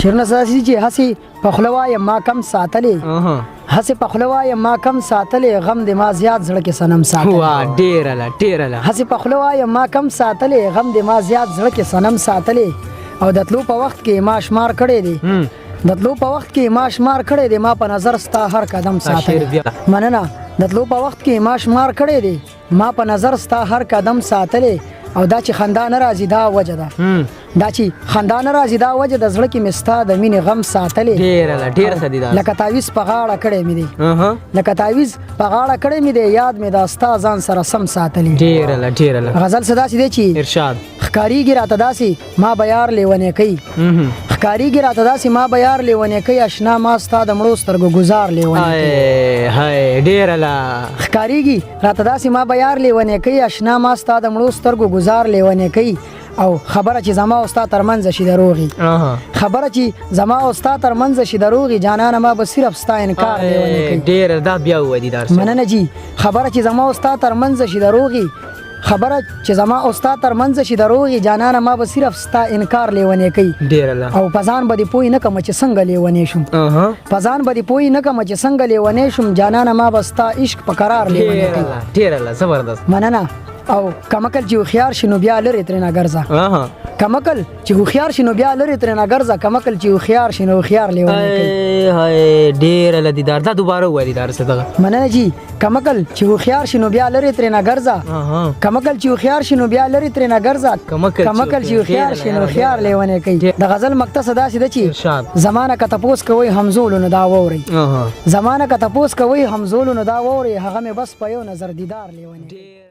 شیرنه ساسي چې هسي پخلوای ما کم ساتلې هسي پخلوای ما کم ساتلې غم د ما زیات زړه کې سنم ساتلې واه ډیر لا هسي پخلوای ما کم ساتلې غم د ما زیات زړه کې سنم ساتلې او د تلو په وخت کې ما شمار کړي دي د تلو په وخت کې ما شمار کړي دي ما په نظر ستا هر قدم ساتلې مننه د تلو په وخت کې ما شمار کړي دي ما په نظر ستا هر قدم ساتلې او دا چې خندا نه راځي دا وجه ده دا چې خندا نه راځي دا وجه د زړه کې مستا د مینې غم ساتلې ډیر څه دي دا لکه تعویز په غاړه کړی مې دی لکه تعویز په غاړه کړی مې دی یاد مې دا ستا ځان سره سم ساتلې ډیر لا غزل صدا سي دی چې ارشاد ښکاریږي راته داسې ما بیار لیونی کوي ښکاریږي راته داسې ما بیار لیونی کوي اشنا ما ستا د مړو سترګو ګزار لیونی کوي هاي ډیر لا ښکاریږي راته داسې ما بیار لیونی کوي اشنا ما ستا د مړو سترګو ګزار لیونی کوي او خبره چې زما او ستا ترمنځ شي دروغي خبره چې زما او ستا ترمنځ شي دروغي جانانه ما به صرف ستا انکار لیونی کوي ډیر دا بیا ودی دار مننه جی خبره چې زما او ستا ترمنځ شي دروغي خبره چې زما او ستا ترمنځ شي دروغي جانانه ما به صرف ستا انکار لیونی کوي ډیر لا او پزان به پوی نه کوم چې څنګه لیونی شم پزان به پوی نه کوم چې څنګه لیونی شم جانانه ما به ستا عشق په قرار لیونی کوي ډیر لا زبردست مننه او کمکل چې خيار شنو بیا لري ترنه ګرځه کمکل چې خيار شنو بیا لري ترنه ګرځه کمکل چې خيار شنو خيار لیونی کوي هاي ډیر لدیدار دا دوباره وای دیدار څه دا مننه جی کمکل چې خيار شنو بیا لري ترنه ګرځه کمکل چې خيار شنو بیا لري ترنه ګرځه کمکل چې خيار شنو خيار لیونی کوي د غزل مقتصد دا سي د چې زمانہ کا تپوس کوي همزول نو دا ووري زمانہ کا تپوس کوي همزول نو دا ووري هغه مې بس په یو نظر دیدار لیونی